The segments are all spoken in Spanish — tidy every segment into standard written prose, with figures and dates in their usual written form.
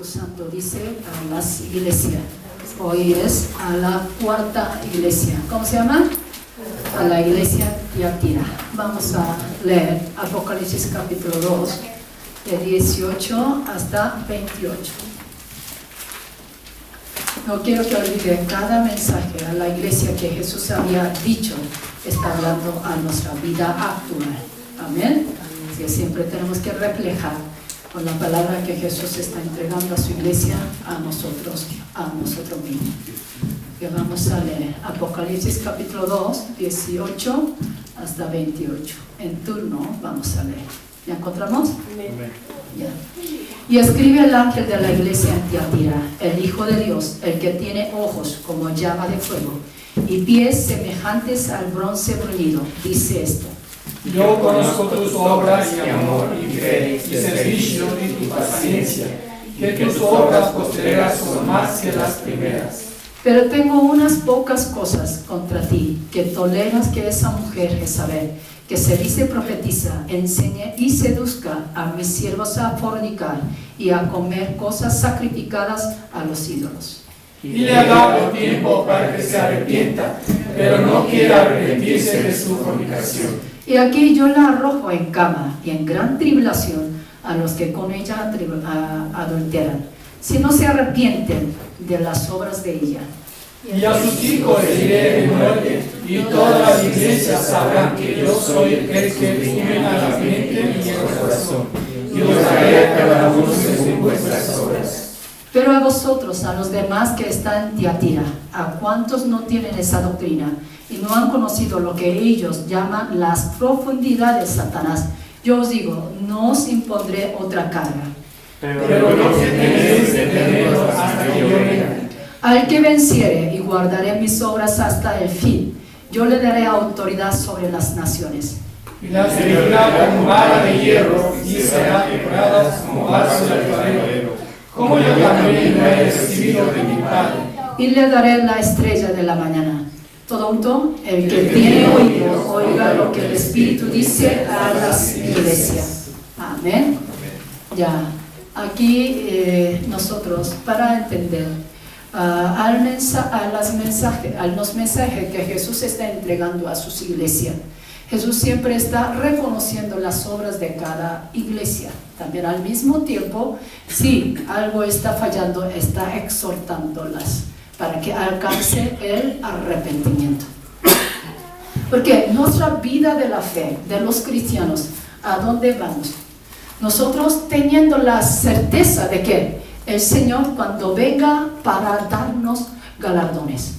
Santo dice a las iglesias. Hoy es a la cuarta iglesia. ¿Cómo se llama? A la iglesia Tiatira. Vamos a leer Apocalipsis capítulo 2, de 18 hasta 28. No quiero que olvide cada mensaje a la iglesia que Jesús había dicho, está hablando a nuestra vida actual. Amén. Que siempre tenemos que reflejar con la palabra que Jesús está entregando a su iglesia, a nosotros mismos. Que vamos a leer Apocalipsis capítulo 2, 18 hasta 28. En turno vamos a leer. ¿Ya encontramos? Amén. Ya. Y escribe el ángel de la iglesia en Tiatira, el Hijo de Dios, el que tiene ojos como llama de fuego y pies semejantes al bronce bruñido, dice esto: Yo conozco tus obras y amor y fe y servicio y tu paciencia, que tus obras postreras son más que las primeras. Pero tengo unas pocas cosas contra ti, que toleras que esa mujer Jezabel, que se dice profetiza, enseñe y seduzca a mis siervos a fornicar y a comer cosas sacrificadas a los ídolos. Y le ha dado tiempo para que se arrepienta, pero no quiere arrepentirse de su fornicación. Y aquí yo la arrojo en cama y en gran tribulación a los que con ella adulteran, si no se arrepienten de las obras de ella. Y a sus hijos heriré de muerte, y todas las iglesias sabrán que yo soy el que exime a la mente y el corazón, y os daré a cada uno según vuestras obras. Pero a vosotros, a los demás que están en Tiatira, a cuantos no tienen esa doctrina y no han conocido lo que ellos llaman las profundidades de Satanás, yo os digo, no os impondré otra carga. Pero no tenéis de tenerlos hasta que yo venga. Al que venciere y guardaré mis obras hasta el fin, yo le daré autoridad sobre las naciones. Y las herirá con vara de hierro y será quebradas como vasos de alfarero, como yo también lo he recibido de mi Padre. Y le daré la estrella de la mañana. Todo junto, el que tiene oído, oiga lo que el Espíritu dice a las iglesias. Amén. Ya, aquí nosotros, para entender a los mensajes que Jesús está entregando a sus iglesias, Jesús siempre está reconociendo las obras de cada iglesia. También al mismo tiempo, si algo está fallando, está exhortándolas para que alcance el arrepentimiento. Porque nuestra vida de la fe, de los cristianos, ¿a dónde vamos? Nosotros teniendo la certeza de que el Señor cuando venga para darnos galardones,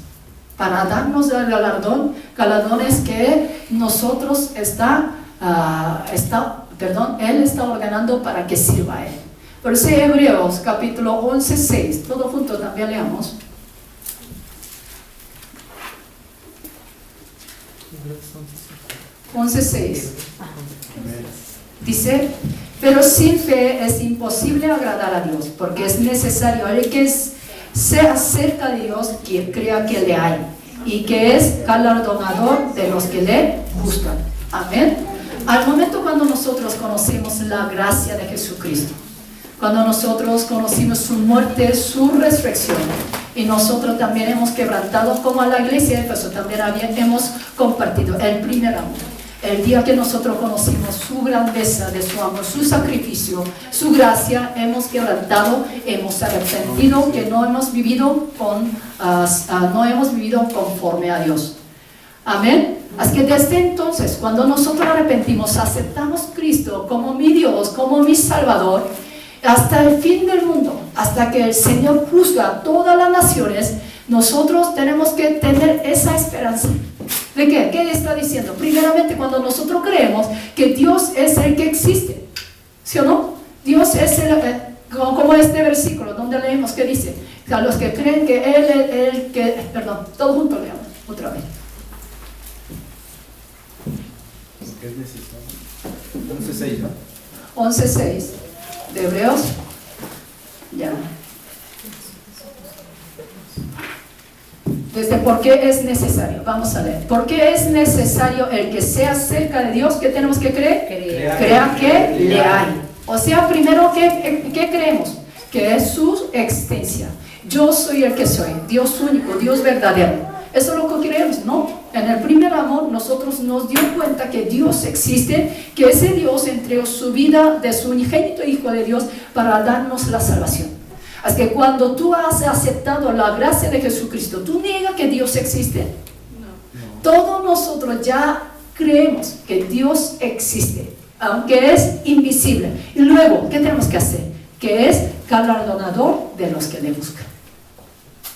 para darnos el galardones que nosotros Él está ordenando para que sirva a Él. Por eso Hebreos capítulo 11:6, todo junto también leamos. 11:6 dice: pero sin fe es imposible agradar a Dios, porque es necesario el que se acerca a Dios que crea que le hay y que es galardonador de los que le buscan. Amén. Al momento cuando nosotros conocemos la gracia de Jesucristo, cuando nosotros conocimos su muerte, su resurrección, y nosotros también hemos quebrantado, como a la iglesia de Éfeso también hemos compartido el primer amor. El día que nosotros conocimos su grandeza de su amor, su sacrificio, su gracia, hemos quebrantado, hemos arrepentido, que no hemos vivido conforme a Dios. Amén. Así que desde entonces, cuando nosotros arrepentimos, aceptamos a Cristo como mi Dios, como mi Salvador, hasta el fin del mundo, hasta que el Señor juzga a todas las naciones, nosotros tenemos que tener esa esperanza. ¿De qué? ¿Qué está diciendo? Primeramente, cuando nosotros creemos que Dios es el que existe, ¿sí o no? Dios es como este versículo donde leemos que dice, a los que creen que Él es el que, todos juntos leamos otra vez. ¿Qué es necesario? 11:6, ¿no? 11:6 de Hebreos. Ya. Desde por qué es necesario. Vamos a leer. ¿Por qué es necesario el que sea cerca de Dios? ¿Qué tenemos que creer? Crea que le hay. O sea, primero, ¿qué creemos? que es su existencia. Yo soy el que soy, Dios único, Dios verdadero. Eso es lo que creemos, ¿no? En el primer amor nosotros nos dio cuenta que Dios existe, que ese Dios entregó su vida de su unigénito Hijo de Dios para darnos la salvación. Así que cuando tú has aceptado la gracia de Jesucristo, ¿tú niegas que Dios existe? No. Todos nosotros ya creemos que Dios existe, aunque es invisible. Y luego, ¿qué tenemos que hacer? Que es galardonador de los que le buscan.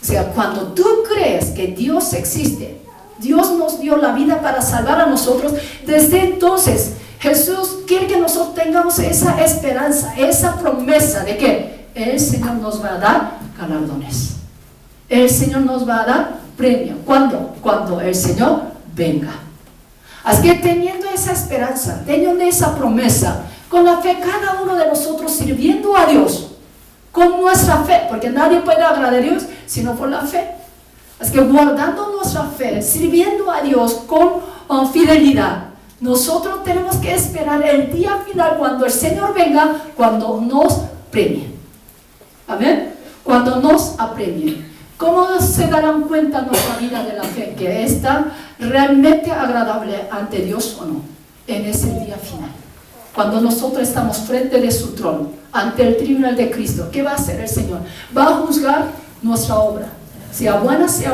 O sea, cuando tú crees que Dios existe, Dios nos dio la vida para salvar a nosotros, desde entonces Jesús quiere que nosotros tengamos esa esperanza, esa promesa de que el Señor nos va a dar galardones. El Señor nos va a dar premio. ¿Cuándo? Cuando el Señor venga. Así que teniendo esa esperanza, teniendo esa promesa, con la fe cada uno de nosotros sirviendo a Dios, con nuestra fe, porque nadie puede agradar a Dios sino por la fe. Así que guardando nuestra fe, sirviendo a Dios con fidelidad, nosotros tenemos que esperar el día final cuando el Señor venga, cuando nos premie. Amén. Cuando nos apremie. ¿Cómo se darán cuenta nuestra vida de la fe que está realmente agradable ante Dios o no? En ese día final. Cuando nosotros estamos frente de su trono, ante el tribunal de Cristo, ¿qué va a hacer el Señor? Va a juzgar nuestra obra, sea buena, sea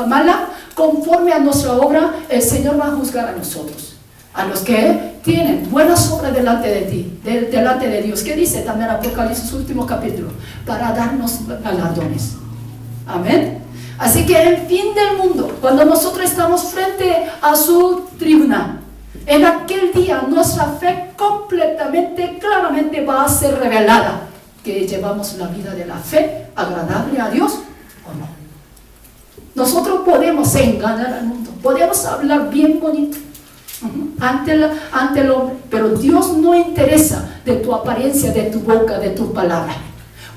mala, conforme a nuestra obra, el Señor va a juzgar a nosotros. A los que tienen buenas obras delante de ti, delante de Dios. ¿Qué dice también Apocalipsis, último capítulo? Para darnos galardones. Amén. Así que en fin del mundo, cuando nosotros estamos frente a su tribunal, en aquel día nuestra fe completamente, claramente va a ser revelada, que llevamos la vida de la fe agradable a Dios o no. Nosotros podemos engañar al mundo, podemos hablar bien bonito ante el hombre, pero Dios no interesa de tu apariencia, de tu boca, de tu palabra.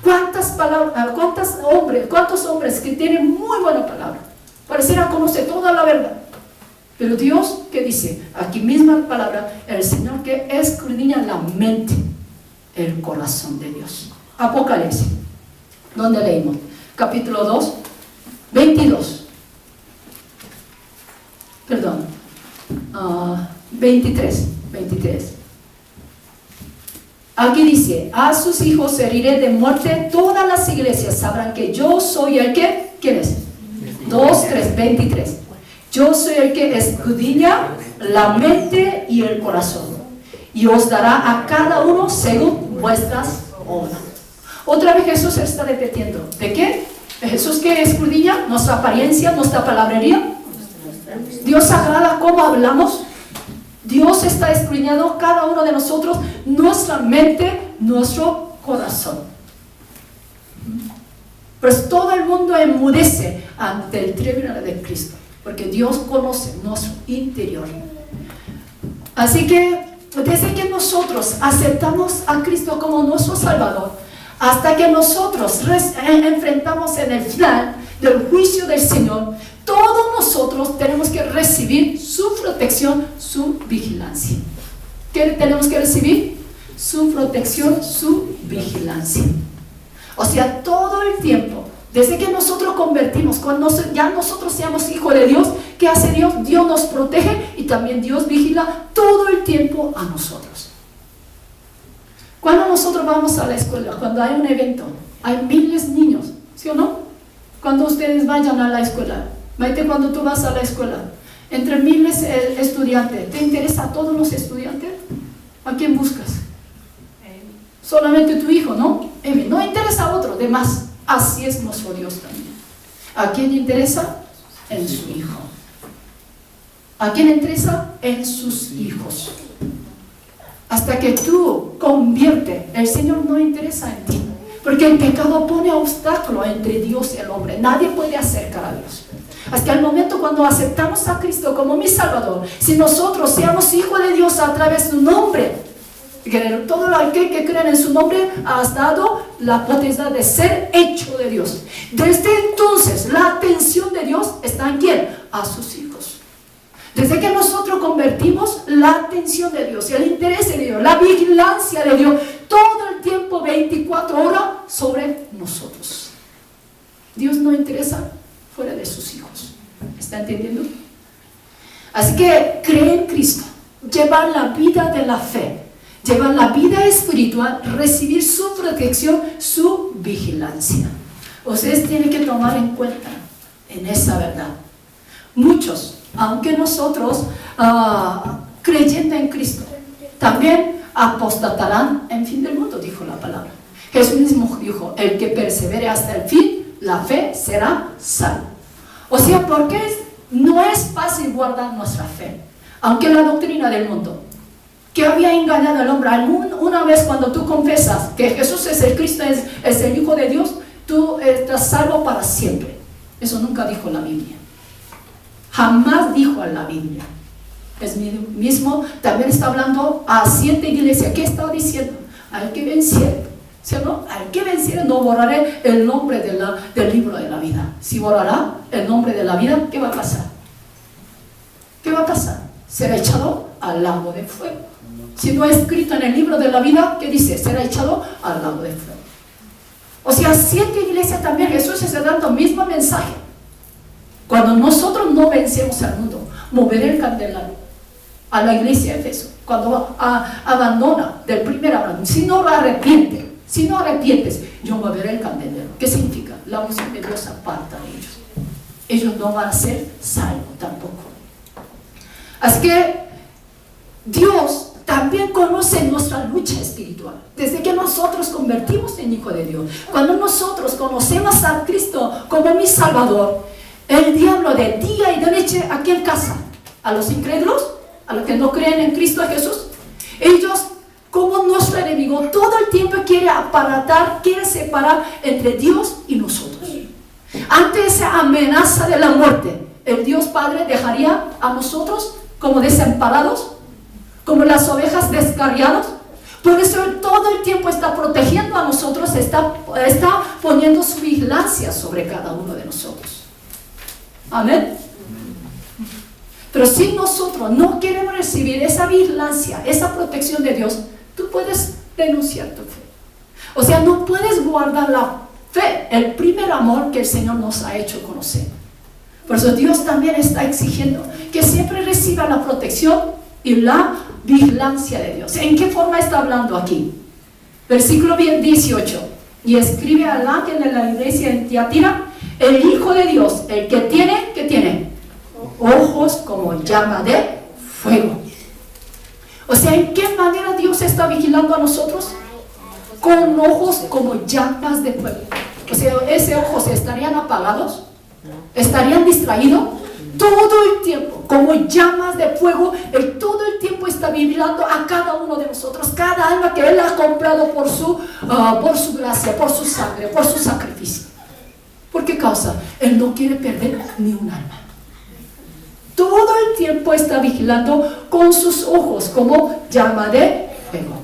¿Cuántos hombres que tienen muy buena palabra? Pareciera conocer toda la verdad. Pero Dios, ¿qué dice? Aquí misma palabra, el Señor que escudriña la mente, el corazón de Dios. Apocalipsis, ¿dónde leímos? Capítulo 2, 22. Perdón, 23. Aquí dice, a sus hijos heriré de muerte, todas las iglesias sabrán que yo soy el que, ¿quién es? 2, 3, 23. Yo soy el que escudriña la mente y el corazón, y os dará a cada uno según vuestras obras. Otra vez Jesús está repitiendo, ¿de qué? Jesús que escudriña nuestra apariencia, nuestra palabrería. Dios agrada cómo hablamos. Dios está escudriñando cada uno de nosotros, nuestra mente, nuestro corazón. Pues todo el mundo enmudece ante el tribunal de Cristo, porque Dios conoce nuestro interior. Así que desde que nosotros aceptamos a Cristo como nuestro Salvador, hasta que nosotros enfrentamos en el final del juicio del Señor, todos nosotros tenemos que recibir su protección, su vigilancia. ¿Qué tenemos que recibir? Su protección, su vigilancia. O sea, todo el tiempo, desde que nosotros convertimos, cuando ya nosotros seamos hijos de Dios, ¿qué hace Dios? Dios nos protege y también Dios vigila todo el tiempo a nosotros. Cuando nosotros vamos a la escuela, cuando hay un evento, hay miles de niños, ¿sí o no? Cuando ustedes vayan a la escuela, Maite, cuando tú vas a la escuela, entre miles de estudiantes, ¿te interesa a todos los estudiantes? ¿A quién buscas? Solamente tu hijo, ¿no? No interesa a otro, demás. Así es nuestro Dios también. ¿A quién interesa? En su hijo. ¿A quién interesa? En sus hijos. Hasta que tú conviertes, el Señor no interesa en ti. Porque el pecado pone obstáculo entre Dios y el hombre. Nadie puede acercar a Dios. Hasta el momento cuando aceptamos a Cristo como mi Salvador, si nosotros seamos hijos de Dios a través de su nombre, que todo aquel que cree en su nombre has dado la potestad de ser hecho de Dios. Desde entonces la atención de Dios está en ¿quién? A sus hijos. Desde que nosotros convertimos, la atención de Dios, el interés de Dios, la vigilancia de Dios, todo el tiempo, 24 horas, sobre nosotros. Dios no interesa fuera de sus hijos. ¿Está entendiendo? Así que creer en Cristo, llevar la vida de la fe, llevar la vida espiritual, recibir su protección, su vigilancia. Ustedes tienen que tomar en cuenta en esa verdad. Muchos, aunque nosotros creyendo en Cristo, también apostatarán en fin del mundo, dijo la palabra. Jesús mismo dijo, el que persevere hasta el fin, la fe será salvo. O sea, porque no es fácil guardar nuestra fe, aunque la doctrina del mundo, que había engañado al hombre, una vez cuando tú confesas que Jesús es el Cristo, es el Hijo de Dios, tú estás salvo para siempre. Eso nunca dijo la Biblia. Jamás dijo en la Biblia. Es mismo, también está hablando a 7 iglesias. ¿Qué está diciendo? Al que venciere, ¿sí o no? Al que venciere no borraré el nombre del libro de la vida. Si borrará el nombre de la vida, ¿qué va a pasar? ¿Qué va a pasar? Será echado al lago de fuego. Si no es escrito en el libro de la vida, ¿qué dice? Será echado al lago de fuego. O sea, 7 iglesias también, Jesús está dando el mismo mensaje. Cuando nosotros no vencemos al mundo, moveré el candelabro a la iglesia de Efeso. Cuando abandona del primer Abraham, si no arrepientes, yo moveré el candelero. ¿Qué significa? La unción de Dios aparta de ellos. Ellos no van a ser salvos tampoco. Así que Dios también conoce nuestra lucha espiritual. Desde que nosotros convertimos en hijo de Dios, cuando nosotros conocemos a Cristo como mi Salvador, el diablo de día y de noche, ¿a quién caza? A los incrédulos, a los que no creen en Cristo Jesús. Ellos, como nuestro enemigo, todo el tiempo quiere aparatar, quiere separar entre Dios y nosotros. Ante esa amenaza de la muerte, el Dios Padre dejaría a nosotros como desamparados, como las ovejas descarriadas. Por eso Él todo el tiempo está protegiendo a nosotros, está poniendo su vigilancia sobre cada uno de nosotros. Amén. Pero si nosotros no queremos recibir esa vigilancia, esa protección de Dios, tú puedes denunciar tu fe. O sea, no puedes guardar la fe, el primer amor que el Señor nos ha hecho conocer. Por eso Dios también está exigiendo que siempre reciba la protección y la vigilancia de Dios. ¿En qué forma está hablando aquí? Versículo 18. Y escribe al ángel de la iglesia en Tiatira, el Hijo de Dios, el que tiene, ¿qué tiene? Ojos como llama de fuego. O sea, ¿en qué manera Dios está vigilando a nosotros? Con ojos como llamas de fuego. O sea, ¿esos ojos estarían apagados? ¿Estarían distraídos? Todo el tiempo, como llamas de fuego, Él todo el tiempo está vigilando a cada uno de nosotros, cada alma que Él ha comprado por su gracia, por su sangre, por su sacrificio. ¿Por qué causa? Él no quiere perder ni un alma. Todo el tiempo está vigilando con sus ojos como llama de fuego.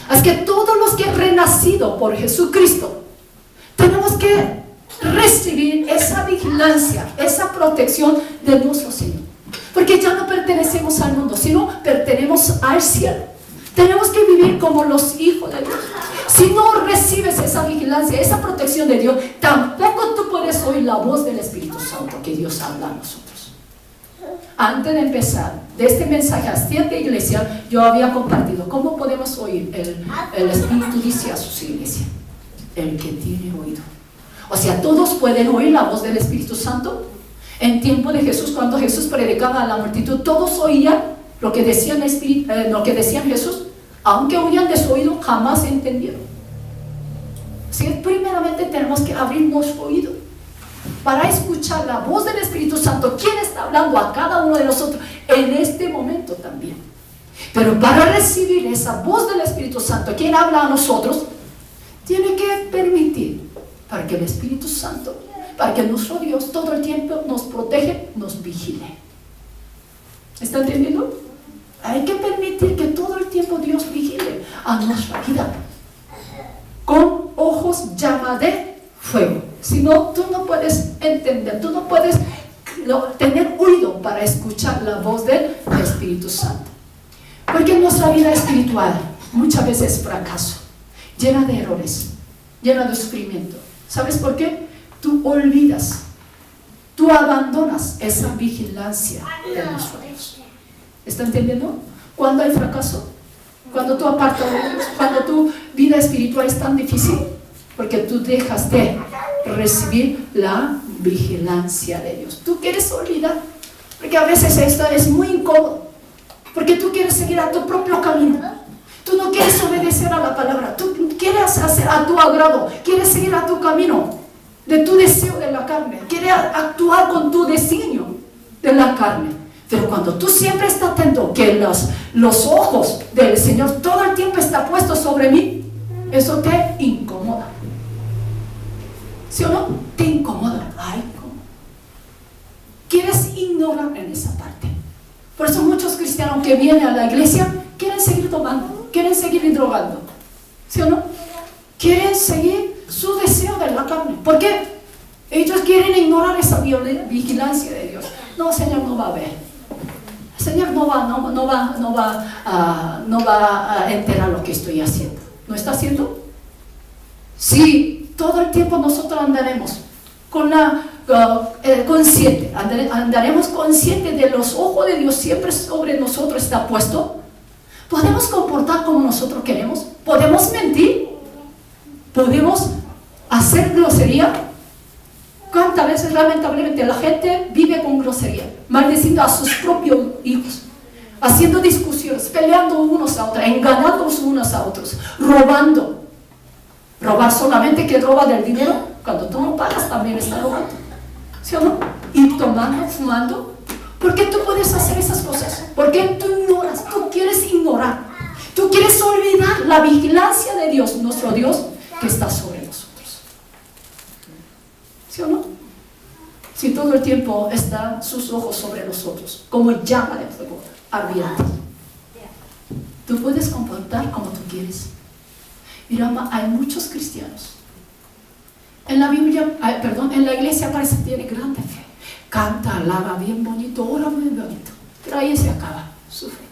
Así que todos los que han renacido por Jesucristo, tenemos que recibir esa vigilancia, esa protección de nuestro Señor. Porque ya no pertenecemos al mundo, sino pertenecemos al cielo. Tenemos que vivir como los hijos de Dios. Si no recibes esa vigilancia, esa protección de Dios, tampoco tú puedes oír la voz del Espíritu Santo que Dios habla a nosotros. Antes de empezar de este mensaje a 7 iglesias, yo había compartido cómo podemos oír. El Espíritu dice a sus iglesias: el que tiene oído. O sea, todos pueden oír la voz del Espíritu Santo. En tiempo de Jesús, cuando Jesús predicaba a la multitud, todos oían lo que decían Jesús, aunque oían de su oído, jamás entendieron. Así que primeramente tenemos que abrir nuestro oído para escuchar la voz del Espíritu Santo, quien está hablando a cada uno de nosotros en este momento también. Pero para recibir esa voz del Espíritu Santo, quien habla a nosotros, tiene que permitir para que el Espíritu Santo, para que nuestro Dios todo el tiempo nos protege, nos vigile. ¿Está entendiendo? Hay que permitir que todo el tiempo Dios vigile a nuestra vida con ojos llama de fuego. Si no, tú no puedes entender, tú no puedes tener oído para escuchar la voz del Espíritu Santo. Porque nuestra vida espiritual muchas veces fracaso, llena de errores, llena de sufrimiento. ¿Sabes por qué? Tú olvidas, tú abandonas esa vigilancia de nuestro Dios. ¿Está entendiendo? Cuando hay fracaso, cuando tú apartas de Dios, cuando tu vida espiritual es tan difícil, porque tú dejas de recibir la vigilancia de Dios. Tú quieres olvidar, porque a veces esto es muy incómodo, porque tú quieres seguir a tu propio camino. Tú no quieres obedecer a la palabra, tú quieres hacer a tu agrado, quieres seguir a tu camino, de tu deseo de la carne, quieres actuar con tu designio de la carne. Pero cuando tú siempre estás atento que los ojos del Señor todo el tiempo están puestos sobre mí, eso te incomoda. ¿Sí o no? Te incomoda. Ay, ¿cómo? Quieres ignorar en esa parte. Por eso muchos cristianos que vienen a la iglesia quieren seguir tomando, quieren seguir drogando. ¿Sí o no? Quieren seguir su deseo de la carne. ¿Por qué? Ellos quieren ignorar esa vigilancia de Dios. No, Señor no va a ver. El Señor no va a enterar lo que estoy haciendo. ¿No está haciendo? Sí, todo el tiempo nosotros andaremos con consciente, andaremos conscientes de los ojos de Dios siempre sobre nosotros está puesto. Podemos comportar como nosotros queremos, podemos mentir, podemos hacer grosería. ¿Cuántas veces lamentablemente la gente vive con grosería, maldiciendo a sus propios hijos, haciendo discusiones, peleando unos a otros, engañando unos a otros, robando? Robar solamente que roba del dinero, cuando tú no pagas también está robando, ¿sí o no? Y tomando, fumando. ¿Por qué tú puedes hacer esas cosas? ¿Por qué tú ignoras? Tú quieres ignorar, tú quieres olvidar la vigilancia de Dios, nuestro Dios, que está sobre nosotros. ¿Sí o no? Si todo el tiempo están sus ojos sobre nosotros, como llama de fuego ardiente, tú puedes comportar como tú quieres. Mira, hay muchos cristianos. En la Biblia, en la iglesia parece que tiene grande fe. Canta, alaba bien bonito, ora muy bonito. Pero ahí se acaba su fe.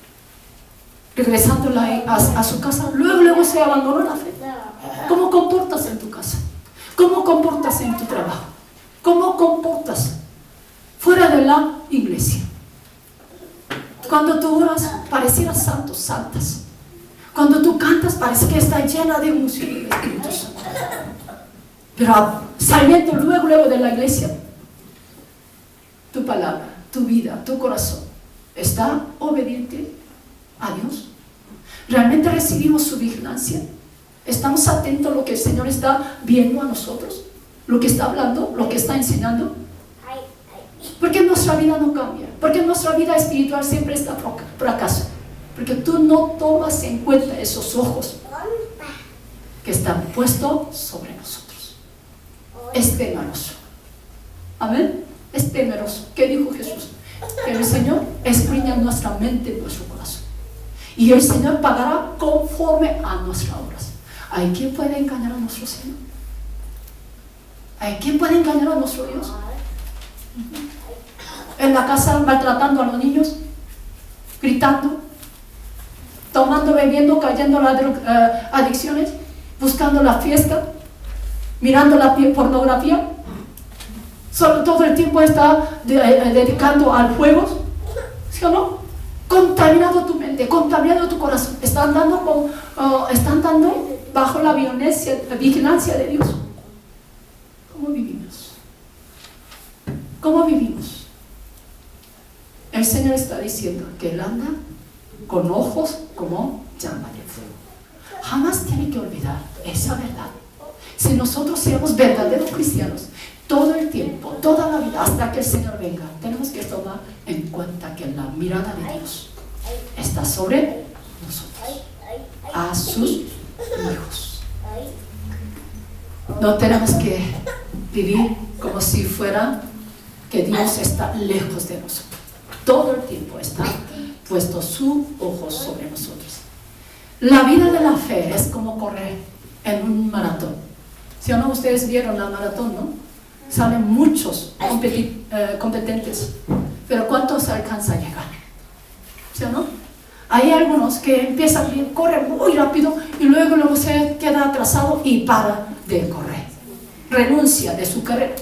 Regresando a su casa, luego se abandonó la fe. ¿Cómo comportas en tu casa? ¿Cómo comportas en tu trabajo? ¿Cómo comportas fuera de la iglesia? Cuando tú oras, parecieras santos, santas. Cuando tú cantas, parece que está llena de unción y de Espíritu Santo. Pero saliendo luego de la iglesia, tu palabra, tu vida, tu corazón, ¿está obediente a Dios? ¿Realmente recibimos su vigilancia? ¿Estamos atentos a lo que el Señor está viendo a nosotros? ¿Lo que está hablando? ¿Lo que está enseñando? ¿Por qué nuestra vida no cambia? ¿Por qué nuestra vida espiritual siempre está fracaso? Porque tú no tomas en cuenta esos ojos que están puestos sobre nosotros. Es temeroso. Amén. Es temeroso. ¿Qué dijo Jesús? Que el Señor escudriña nuestra mente, nuestro corazón. Y el Señor pagará conforme a nuestras obras. ¿Hay quien puede engañar a nuestro Señor? ¿Hay quien puede engañar a nuestro Dios? En la casa maltratando a los niños, gritando, tomando, bebiendo, cayendo en las adicciones, buscando la fiesta, mirando la pornografía. Solo todo el tiempo está dedicando al juego, ¿sí o no? Contaminado tu mente, contaminado tu corazón. Están dando bajo la vigilancia de Dios. ¿Cómo vivimos? ¿Cómo vivimos? El Señor está diciendo que Él anda con ojos como llama de fuego. Jamás tiene que olvidar esa verdad. Si nosotros seamos verdaderos cristianos, todo el tiempo, toda la vida, hasta que el Señor venga, tenemos que tomar en cuenta que la mirada de Dios está sobre nosotros, a sus hijos. No tenemos que vivir como si fuera que Dios está lejos de nosotros. Todo el tiempo está puesto su ojo sobre nosotros. La vida de la fe es como correr en un maratón. Si o no, ustedes vieron la maratón, ¿no? Salen muchos competentes, pero ¿cuántos alcanzan a llegar? ¿Sí o no? Hay algunos que empiezan bien, corren muy rápido y luego se queda atrasado y para de correr. Renuncia de su carrera.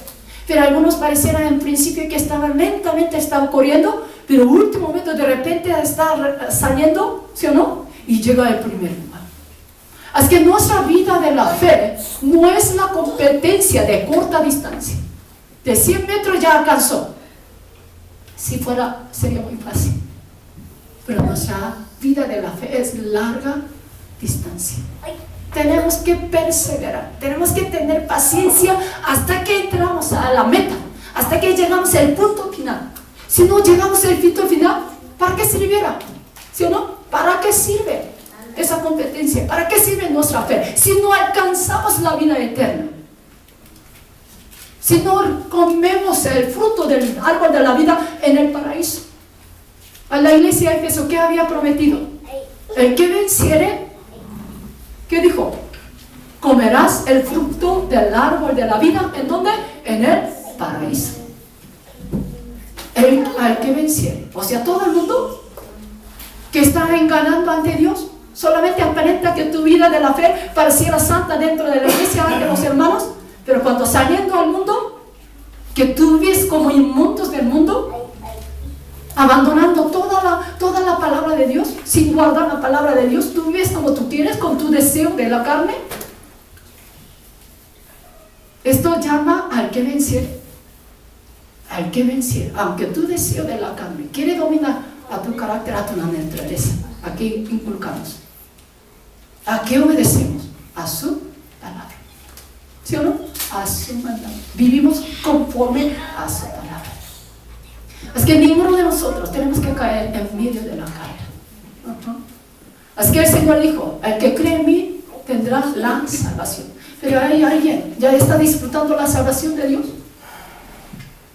Pero algunos parecieran en principio que estaban lentamente, estaban corriendo, pero último momento de repente está saliendo, ¿sí o no? Y llega al primer lugar. Así que nuestra vida de la fe no es la competencia de corta distancia. De 100 metros ya alcanzó. Si fuera, sería muy fácil. Pero nuestra vida de la fe es larga distancia. Tenemos que perseverar, tenemos que tener paciencia hasta que entramos a la meta, hasta que llegamos al punto final. Si no llegamos al punto final, ¿para qué sirviera? ¿Sí o no? ¿Para qué sirve esa competencia? ¿Para qué sirve nuestra fe? Si no alcanzamos la vida eterna, si no comemos el fruto del árbol de la vida en el paraíso. A la iglesia de Éfeso, ¿qué había prometido? El que venciere, ¿qué dijo? Comerás el fruto del árbol de la vida. ¿En dónde? En el paraíso. Al que venciere. O sea, todo el mundo que está engañando ante Dios, solamente aparenta que tu vida de la fe pareciera santa dentro de la iglesia ante los hermanos, pero cuando saliendo al mundo, que tú ves como inmundos del mundo, abandonando toda la palabra de Dios, sin guardar la palabra de Dios, tú vives como tú quieres, con tu deseo de la carne. Esto llama al que venciere. Al que venciere, aunque tu deseo de la carne quiere dominar a tu carácter, a tu naturaleza, ¿a qué inculcamos? ¿A qué obedecemos? A su palabra. ¿Sí o no? A su mandato. Vivimos conforme a su palabra. Es que ninguno de nosotros tenemos que caer en medio de la carrera. Así que el Señor dijo, el que cree en mí tendrá la salvación. Pero hay alguien, ¿ya está disfrutando la salvación de Dios?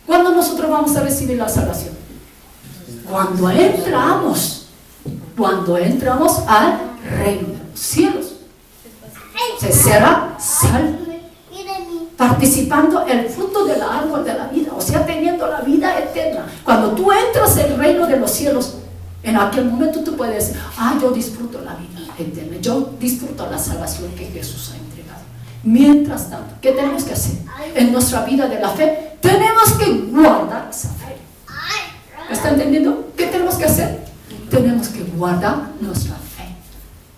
¿Cuándo nosotros vamos a recibir la salvación? Cuando entramos al reino de los cielos. Se será salvo, participando el fruto del árbol de la vida, o sea, teniendo la vida eterna. Cuando tú entras en el reino de los cielos, en aquel momento tú puedes decir, yo disfruto la vida eterna, yo disfruto la salvación que Jesús ha entregado. Mientras tanto, ¿qué tenemos que hacer? En nuestra vida de la fe, tenemos que guardar esa fe. ¿Me está entendiendo? ¿Qué tenemos que hacer? Tenemos que guardar nuestra fe.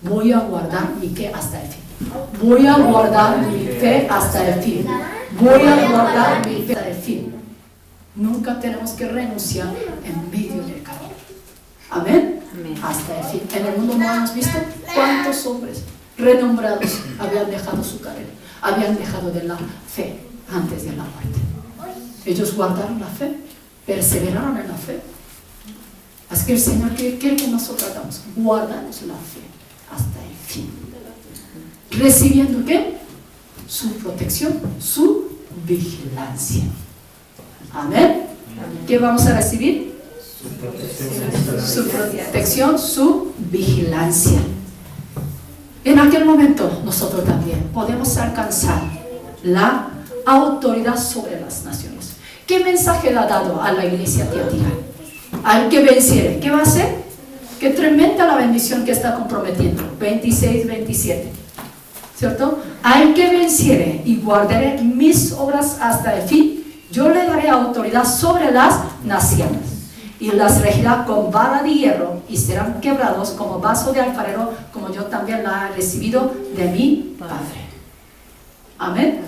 Voy a guardar mi fe hasta el fin. Voy a guardar mi fe hasta el fin. Voy a guardar mi fe hasta el fin. Nunca tenemos que renunciar en medio del camino. Amén. Hasta el fin. En el mundo no hemos visto cuántos hombres renombrados habían dejado su carrera, habían dejado de la fe antes de la muerte. Ellos guardaron la fe, perseveraron en la fe. Así que el Señor quiere que nosotros hagamos, guardamos la fe hasta el fin. ¿Recibiendo qué? Su protección, su vigilancia. Amén. ¿Qué vamos a recibir? Su protección, su vigilancia. En aquel momento nosotros también podemos alcanzar la autoridad sobre las naciones. ¿Qué mensaje le ha dado a la iglesia teatira? Al que venciere, ¿qué va a hacer? Qué tremenda la bendición que está comprometiendo. 26, 27. ¿Cierto? Al que venciere y guardaré mis obras hasta el fin, yo le daré autoridad sobre las naciones y las regirá con vara de hierro y serán quebrados como vaso de alfarero, como yo también la he recibido de mi Padre. Amén.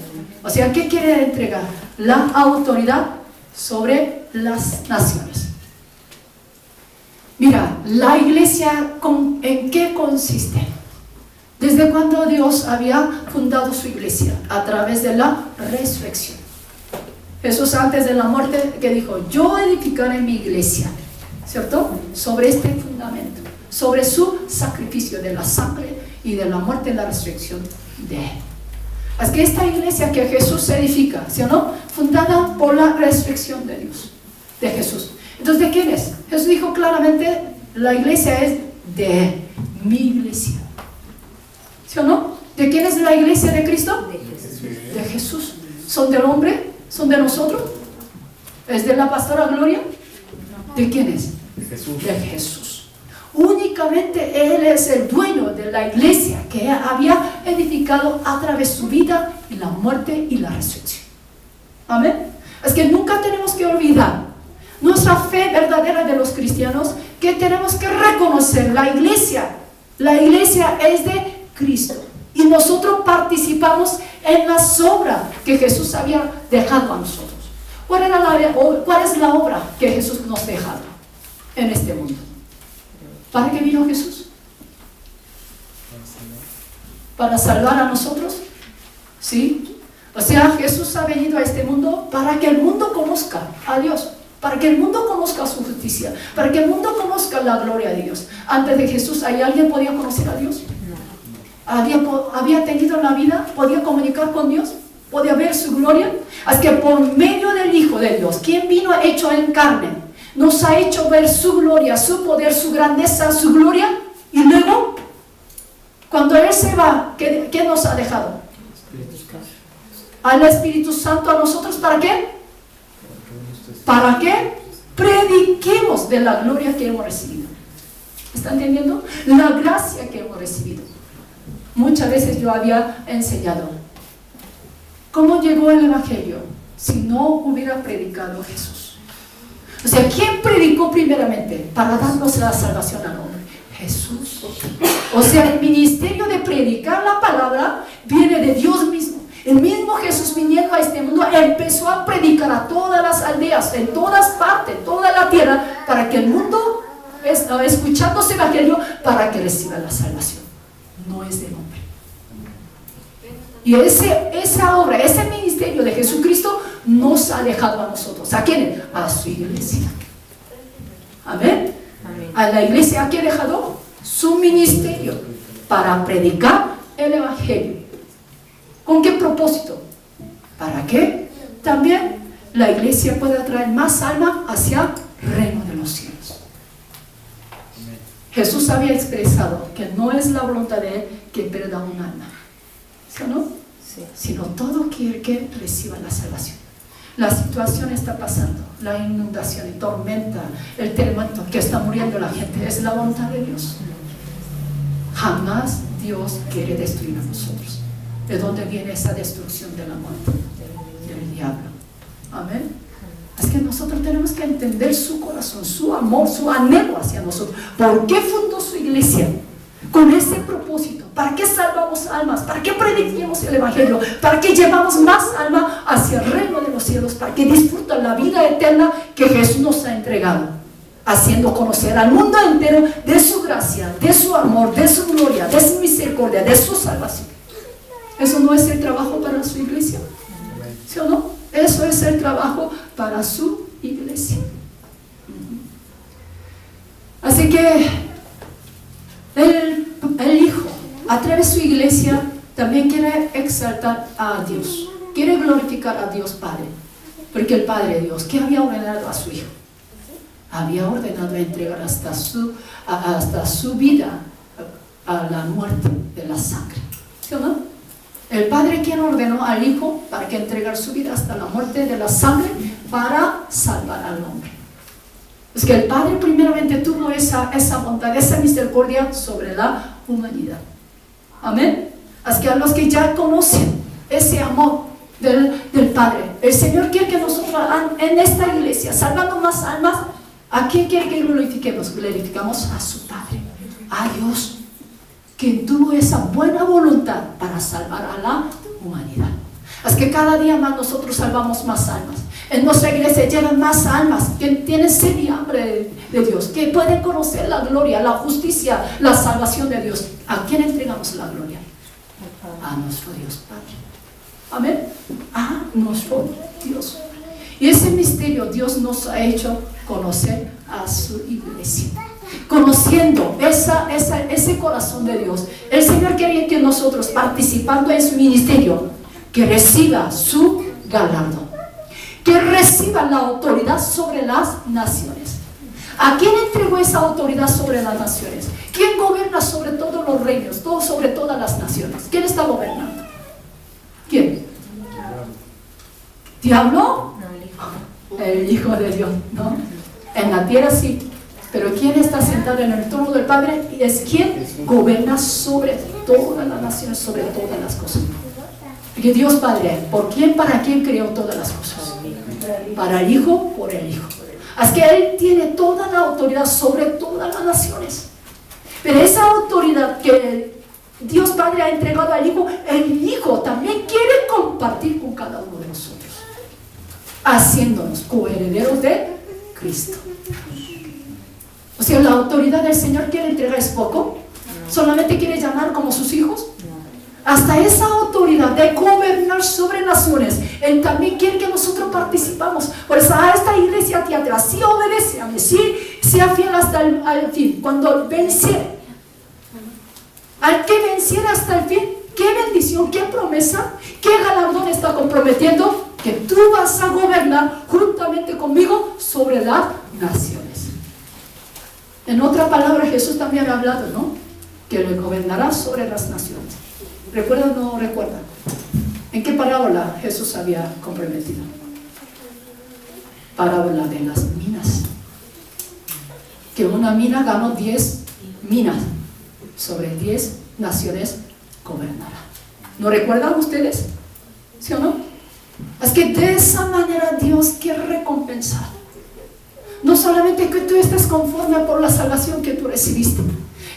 O sea, ¿qué quiere entregar? La autoridad sobre las naciones. Mira, la iglesia, ¿en qué consiste? ¿Desde cuándo Dios había fundado su iglesia? A través de la resurrección. Jesús antes de la muerte que dijo, yo edificaré mi iglesia, ¿cierto? Sobre este fundamento, sobre su sacrificio de la sangre y de la muerte y la resurrección de él. Así que esta iglesia que Jesús edifica, ¿sí o no? Fundada por la resurrección de Dios, de Jesús. Entonces, ¿de quién es? Jesús dijo claramente, la iglesia es de mi iglesia. ¿Sí o no? ¿De quién es la iglesia de Cristo? De Jesús. ¿Son del hombre? ¿Son de nosotros? ¿Es de la pastora Gloria? ¿De quién es? De Jesús. De Jesús. Únicamente Él es el dueño de la iglesia que había edificado a través de su vida y la muerte y la resurrección. Amén. Es que nunca tenemos que olvidar nuestra fe verdadera de los cristianos, que tenemos que reconocer la iglesia. La iglesia es de Cristo y nosotros participamos en la obra que Jesús había dejado a nosotros. ¿Cuál es la obra que Jesús nos dejó en este mundo? ¿Para qué vino Jesús? ¿Para salvar a nosotros? ¿Sí? O sea, Jesús ha venido a este mundo para que el mundo conozca a Dios, para que el mundo conozca su justicia, para que el mundo conozca la gloria de Dios. Antes de Jesús, ¿alguien podía conocer a Dios? ¿Había tenido la vida? ¿Podía comunicar con Dios? ¿Podía ver su gloria? Así que por medio del Hijo de Dios, quien vino hecho en carne, nos ha hecho ver su gloria, su poder, su grandeza, su gloria. Y luego, cuando Él se va, ¿qué nos ha dejado? Al Espíritu Santo a nosotros. ¿Para qué? ¿Para qué? Prediquemos de la gloria que hemos recibido. ¿Está entendiendo? La gracia que hemos recibido. Muchas veces yo había enseñado cómo llegó el Evangelio si no hubiera predicado Jesús. O sea, ¿quién predicó primeramente para darnos la salvación al hombre? Jesús. O sea, el ministerio de predicar la palabra viene de Dios mismo. El mismo Jesús, viniendo a este mundo, empezó a predicar a todas las aldeas, en todas partes, toda la tierra, para que el mundo, escuchando ese Evangelio, para que reciba la salvación. No es del hombre. Y esa obra, ese ministerio de Jesucristo nos ha dejado a nosotros. ¿A quién? A su iglesia. Amén. A la iglesia, ¿a quién ha dejado? Su ministerio para predicar el Evangelio. ¿Con qué propósito? ¿Para qué? También la iglesia puede atraer más almas hacia el reino de los cielos. Jesús había expresado que no es la voluntad de Él que pierda un alma, ¿sí o no? Sí. Sino todo quiere que reciba la salvación. La situación está pasando, la inundación, la tormenta, el terremoto, que está muriendo la gente, es la voluntad de Dios. Jamás Dios quiere destruir a nosotros. ¿De dónde viene esa destrucción de la muerte? Del diablo. Amén. Es que nosotros tenemos que entender su corazón, su amor, su anhelo hacia nosotros. ¿Por qué fundó su iglesia? Con ese propósito. ¿Para qué salvamos almas? ¿Para qué prediquemos el Evangelio? ¿Para qué llevamos más almas hacia el reino de los cielos? ¿Para que disfruten la vida eterna que Jesús nos ha entregado? Haciendo conocer al mundo entero de su gracia, de su amor, de su gloria, de su misericordia, de su salvación. ¿Eso no es el trabajo para su iglesia? ¿Sí o no? Eso es el trabajo para su iglesia. Así que el Hijo, a través de su iglesia, también quiere exaltar a Dios. Quiere glorificar a Dios Padre. Porque el Padre de Dios, ¿qué había ordenado a su Hijo? Había ordenado entregar hasta su vida a la muerte de la sangre. ¿Sí o no? El Padre, quien ordenó al Hijo para que entregara su vida hasta la muerte de la sangre para salvar al hombre. Es que el Padre primeramente tuvo esa bondad, esa misericordia sobre la humanidad. Amén. Así que a los que ya conocen ese amor del Padre, el Señor quiere que nosotros en esta iglesia, salvando más almas, ¿a quién quiere que glorifiquemos? Glorificamos a su Padre, a Dios, quien tuvo esa buena voluntad para salvar a la humanidad. Así que cada día más nosotros salvamos más almas. En nuestra iglesia llegan más almas que tienen sed y hambre de Dios, que pueden conocer la gloria, la justicia, la salvación de Dios. ¿A quién entregamos la gloria? A nuestro Dios Padre. Amén. A nuestro Dios. Y ese misterio Dios nos ha hecho conocer a su iglesia. Conociendo ese corazón de Dios, el Señor quería que nosotros, participando en su ministerio, que reciba su galardón, que reciba la autoridad sobre las naciones. ¿A quién entregó esa autoridad sobre las naciones? ¿Quién gobierna sobre todos los reinos, sobre todas las naciones? ¿Quién está gobernando? ¿Quién? ¿Diablo? El Hijo de Dios, ¿no? En la tierra sí, Pero ¿quién está sentado en el trono del Padre? Es quien gobierna sobre todas las naciones, sobre todas las cosas. Porque Dios Padre, ¿por quién, para quién creó todas las cosas? Para el Hijo, por el Hijo. Así que Él tiene toda la autoridad sobre todas las naciones. Pero esa autoridad que Dios Padre ha entregado al Hijo, el Hijo también quiere compartir con cada uno de nosotros, haciéndonos coherederos de Cristo. O sea, la autoridad del Señor quiere entregar es poco, solamente quiere llamar como sus hijos. Hasta esa autoridad de gobernar sobre naciones, Él también quiere que nosotros participamos. Por eso a esta iglesia teatral, sí obedece a mí, sí sea fiel hasta el fin. Cuando venciera, al que venciera hasta el fin, qué bendición, qué promesa, qué galardón está comprometiendo, que tú vas a gobernar juntamente conmigo sobre las naciones. En otra palabra, Jesús también ha hablado, ¿no? Que le gobernará sobre las naciones. ¿Recuerdan o no recuerdan? ¿En qué parábola Jesús había comprometido? Parábola de las minas. Que una mina ganó 10 minas. Sobre 10 naciones gobernará. ¿No recuerdan ustedes? ¿Sí o no? Es que de esa manera Dios quiere recompensar. No solamente que tú estés conforme por la salvación que tú recibiste.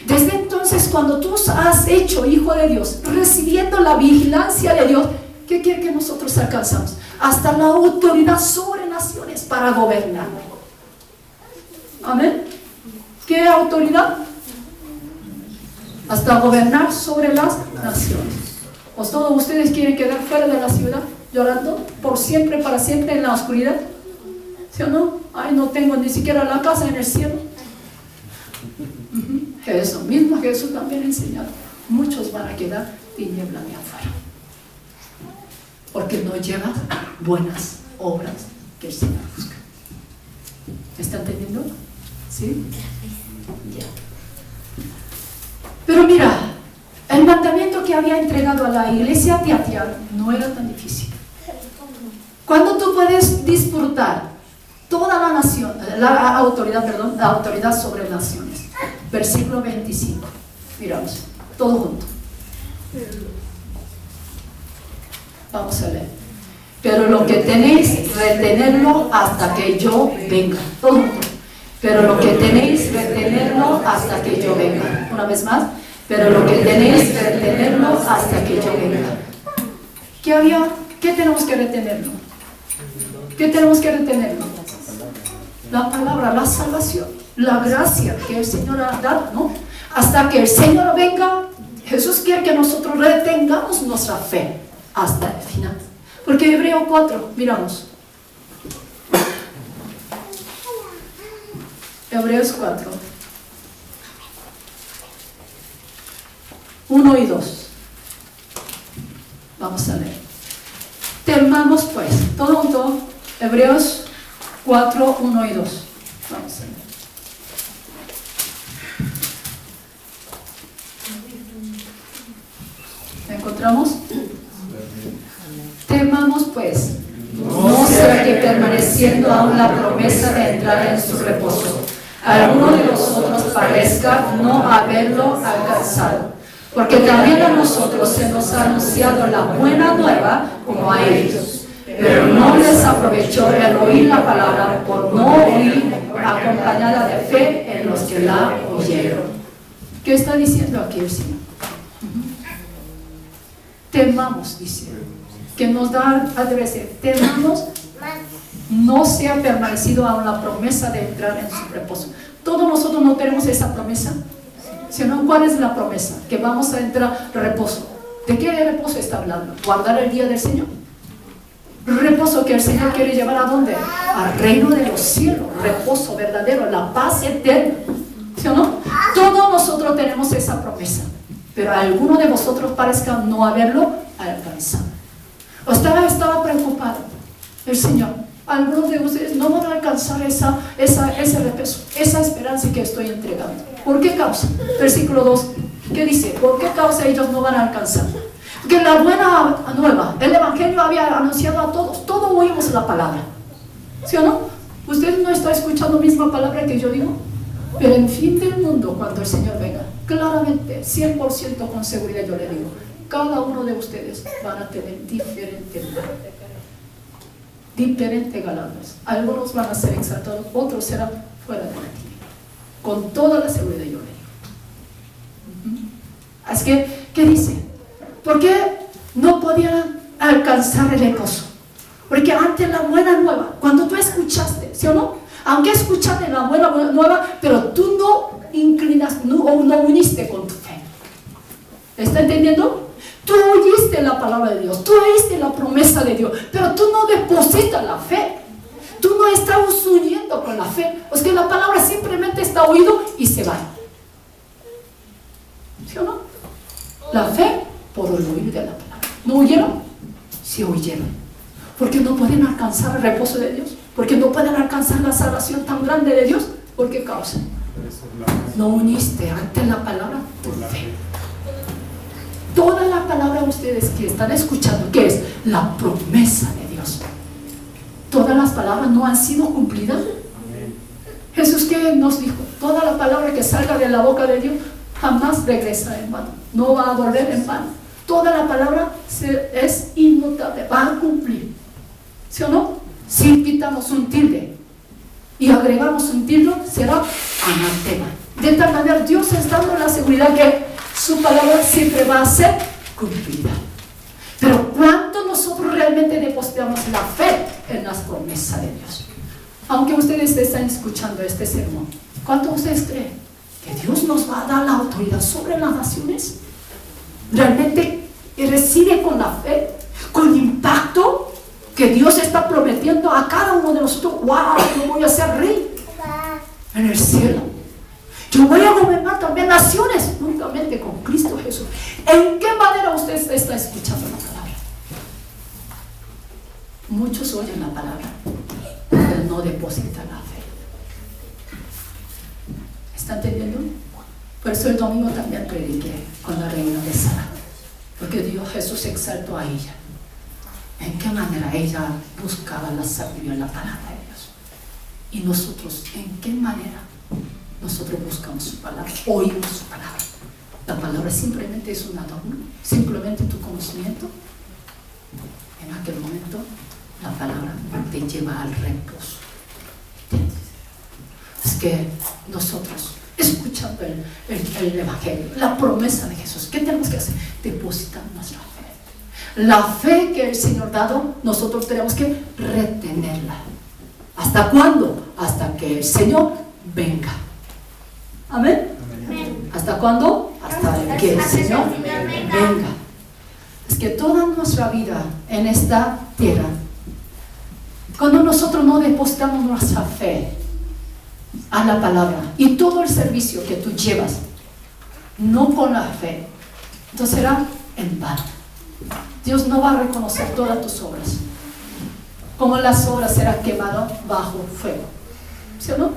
Desde entonces, cuando tú has hecho hijo de Dios, recibiendo la vigilancia de Dios, ¿qué quiere que nosotros alcanzamos? Hasta la autoridad sobre naciones para gobernar. Amén. ¿Qué autoridad? Hasta gobernar sobre las naciones. ¿O todos ustedes quieren quedar fuera de la ciudad llorando por siempre, para siempre en la oscuridad? ¿Sí o no? Ay, no tengo ni siquiera la casa en el cielo. Eso mismo Jesús también ha enseñado. Muchos van a quedar tiniebla de afuera, porque no llevan buenas obras que el Señor busca. ¿Me está entendiendo? ¿Sí? Ya. Pero mira, el mandamiento que había entregado a la iglesia teatral no era tan difícil. Cuando tú puedes disfrutar toda la nación, la autoridad sobre naciones. Versículo 25. Miramos, todo junto. Vamos a leer. Pero lo que tenéis, retenerlo hasta que yo venga. Todo junto. Pero lo que tenéis, retenerlo hasta que yo venga. Una vez más. Pero lo que tenéis, retenerlo hasta que yo venga. ¿Qué tenemos que retenerlo? ¿Qué tenemos que retenerlo? La palabra, la salvación, la gracia que el Señor ha dado, ¿no? Hasta que el Señor venga, Jesús quiere que nosotros retengamos nuestra fe hasta el final. Porque Hebreos 4, miramos. Hebreos 4. 1 y 2. Vamos a leer. Temamos pues, todo junto, Hebreos 4, 1 y 2. Vamos a leer. ¿La encontramos? Temamos pues, no sea que permaneciendo aún la promesa de entrar en su reposo, alguno de nosotros parezca no haberlo alcanzado. Porque también a nosotros se nos ha anunciado la buena nueva como a ellos. Pero no les aprovechó el oír la palabra por no oír acompañada de fe en los que la oyeron. ¿Qué está diciendo aquí el Señor? Temamos, dice, que nos da a decir, temamos no se ha permanecido aún la promesa de entrar en su reposo. Todos nosotros no tenemos esa promesa. Sino, ¿cuál es la promesa? Que vamos a entrar reposo. ¿De qué reposo está hablando? ¿Guardar el día del Señor? Reposo que el Señor quiere llevar ¿a dónde? Al reino de los cielos. Reposo verdadero, la paz eterna. ¿Sí o no? Todos nosotros tenemos esa promesa. Pero alguno de vosotros parezca no haberlo alcanzado. O estaba preocupado el Señor. Algunos de ustedes no van a alcanzar ese reposo, esa esperanza que estoy entregando. ¿Por qué causa? Versículo 2, ¿qué dice? ¿Por qué causa ellos no van a alcanzar? Porque la buena nueva, el Evangelio había anunciado a todos oímos la palabra. ¿Sí o no? ¿Usted no está escuchando la misma palabra que yo digo? Pero en fin del mundo, cuando el Señor venga, claramente, 100% con seguridad yo le digo, cada uno de ustedes van a tener diferentes galardones. Algunos van a ser exaltados, otros serán fuera de la tierra. Con toda la seguridad yo le digo. Así que, ¿qué dice? ¿Por qué no podían alcanzar el reposo? Porque antes la buena nueva, cuando tú escuchaste, ¿sí o no? Aunque escuchaste la buena nueva, pero tú no inclinas, no uniste con tu fe. ¿Está entendiendo? Tú oíste la palabra de Dios, tú oíste la promesa de Dios, pero tú no depositas la fe. Tú no estás uniendo con la fe. Es que la palabra simplemente está oído y se va. ¿Sí o no? La fe por el oír de la palabra. ¿No oyeron? Sí oyeron. Porque no pueden alcanzar el reposo de Dios. Porque no pueden alcanzar la salvación tan grande de Dios. ¿Por qué causa? No uniste ante la palabra tu fe. Toda la palabra ustedes que están escuchando, ¿qué es? La promesa de Dios. Todas las palabras no han sido cumplidas. Jesús, ¿qué nos dijo? Toda la palabra que salga de la boca de Dios jamás regresa en vano. No va a volver en vano. Toda la palabra es inmutable, va a cumplir. ¿Sí o no? Si quitamos un tilde y agregamos un tilde, será anatema. De tal manera, Dios está dando la seguridad que su palabra siempre va a ser cumplida. Pero ¿cuánto nosotros realmente depositamos la fe en las promesas de Dios? Aunque ustedes están escuchando este sermón, ¿cuánto ustedes creen que Dios nos va a dar la autoridad sobre las naciones? ¿Realmente recibe con la fe, con impacto, que Dios está prometiendo a cada uno de nosotros? ¡Wow! Yo voy a ser rey en el cielo. Yo voy a gobernar también naciones juntamente con Cristo Jesús. ¿En qué manera usted está escuchando la palabra? Muchos oyen la palabra, pero no depositan la fe. ¿Está entendiendo? Por eso el domingo también prediqué con la reina de Sara, porque Dios Jesús exaltó a ella. ¿En qué manera ella buscaba la sabiduría en la palabra de Dios? Y nosotros, ¿en qué manera nosotros buscamos su palabra, oímos su palabra? La palabra simplemente es un adorno, simplemente tu conocimiento. En aquel momento la palabra te lleva al reposo. Es que nosotros, escuchando el Evangelio, la promesa de Jesús, ¿qué tenemos que hacer? Depositar nuestra fe. La fe que el Señor ha dado, nosotros tenemos que retenerla. ¿Hasta cuándo? Hasta que el Señor venga. ¿Amén? Amén. ¿Hasta cuándo? Hasta que el Señor venga. Es que toda nuestra vida en esta tierra, cuando nosotros no depositamos nuestra fe a la palabra y todo el servicio que tú llevas, no con la fe, entonces será en vano. Dios no va a reconocer todas tus obras, como las obras serán quemadas bajo fuego. ¿Sí o no?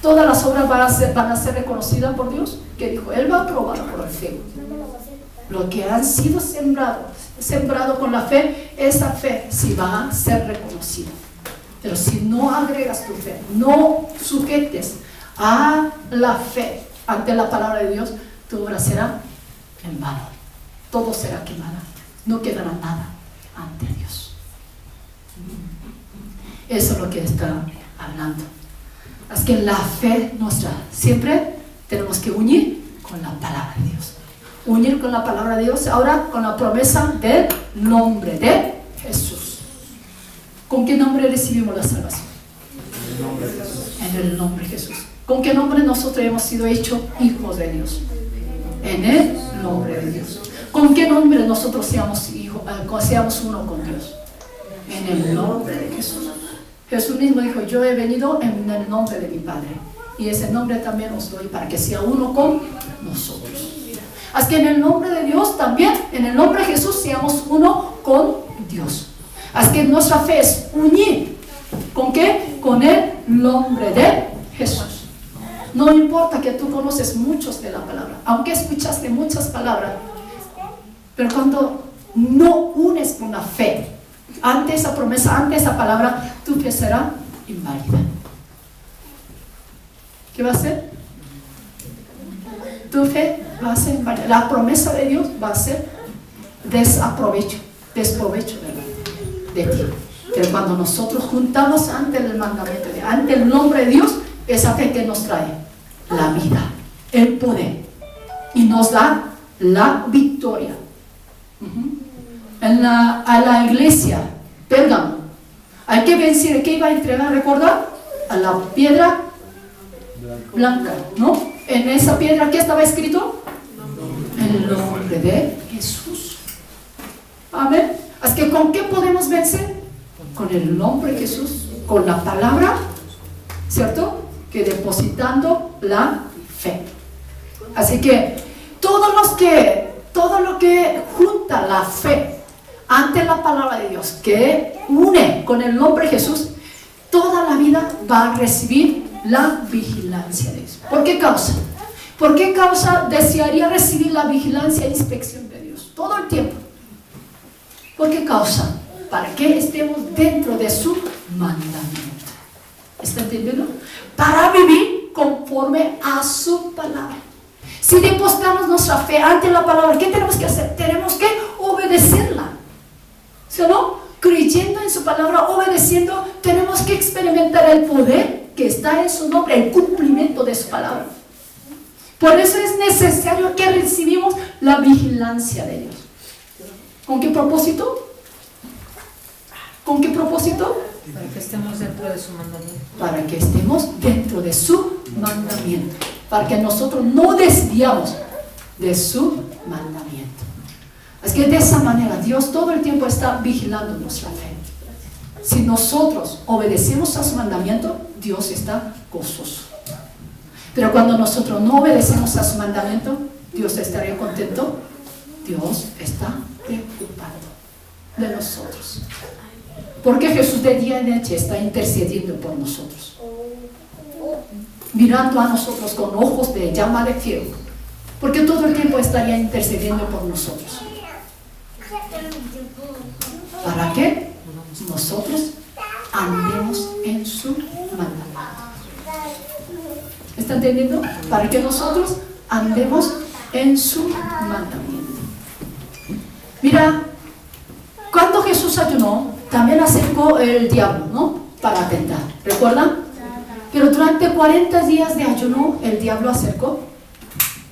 Todas las obras van a ser reconocidas por Dios, que dijo, Él va a probar por el fuego. Lo que han sido sembrado con la fe, esa fe sí va a ser reconocida. Pero si no agregas tu fe, no sujetes a la fe ante la palabra de Dios, tu obra será en vano. Todo será quemado. No quedará nada ante Dios. Eso es lo que está hablando. Es que la fe nuestra siempre tenemos que unir con la palabra de Dios. Unir con la palabra de Dios, ahora con la promesa del nombre de Jesús. ¿Con qué nombre recibimos la salvación? En el nombre de Jesús. ¿Con qué nombre nosotros hemos sido hechos hijos de Dios? En el nombre de Dios. ¿Con qué nombre nosotros seamos uno con Dios? En el nombre de Jesús. Jesús mismo dijo, yo he venido en el nombre de mi Padre, y ese nombre también os doy para que sea uno con nosotros. Así que en el nombre de Dios también, en el nombre de Jesús, seamos uno con Dios. Así que nuestra fe es unir. ¿Con qué? Con el nombre de Jesús. No importa que tú conoces muchos de la palabra, aunque escuchaste muchas palabras, pero cuando no unes con la fe ante esa promesa, ante esa palabra, tu fe será inválida. ¿Qué va a hacer? Tu fe va a ser, la promesa de Dios va a ser desprovecho de ti. Pero cuando nosotros juntamos ante el mandamiento, ante el nombre de Dios, esa fe que nos trae la vida, el poder, y nos da la victoria. A la iglesia Pérgamo, hay que vencer. ¿Qué iba a entregar? ¿Recordar? A la piedra blanca, ¿no? En esa piedra, ¿qué estaba escrito? El nombre de Jesús. Amén. Así que ¿con qué podemos vencer? Con el nombre de Jesús, con la palabra, ¿cierto? Que depositando la fe. Así que todo lo que junta la fe ante la palabra de Dios, que une con el nombre de Jesús, toda la vida va a recibir la vigilancia de Dios. ¿Por qué causa? ¿Por qué causa desearía recibir la vigilancia e inspección de Dios todo el tiempo? ¿Por qué causa? Para que estemos dentro de su mandamiento. ¿Está entendiendo? Para vivir conforme a su palabra. Si depositamos nuestra fe ante la palabra, ¿qué tenemos que hacer? Tenemos que obedecerla. ¿Sí o no? Creyendo en su palabra, obedeciendo, tenemos que experimentar el poder que está en su nombre, el cumplimiento de su palabra. Por eso es necesario que recibimos la vigilancia de Dios. ¿Con qué propósito? ¿Con qué propósito? Para que estemos dentro de su mandamiento. Para que estemos dentro de su mandamiento. Para que nosotros no desviamos de su mandamiento. Es que de esa manera Dios todo el tiempo está vigilando nuestra fe. Si nosotros obedecemos a su mandamiento, Dios está gozoso. Pero cuando nosotros no obedecemos a su mandamiento, Dios estaría contento. Dios está preocupado de nosotros. Porque Jesús de día y de noche está intercediendo por nosotros, mirando a nosotros con ojos de llama de fuego, porque todo el tiempo estaría intercediendo por nosotros. ¿Para qué? Nosotros andemos en su mandamiento. ¿Está entendiendo? Para que nosotros andemos en su mandamiento. Mira, cuando Jesús ayunó, también acercó el diablo, ¿no? Para atentar, ¿recuerdan? Pero durante 40 días de ayuno, el diablo acercó.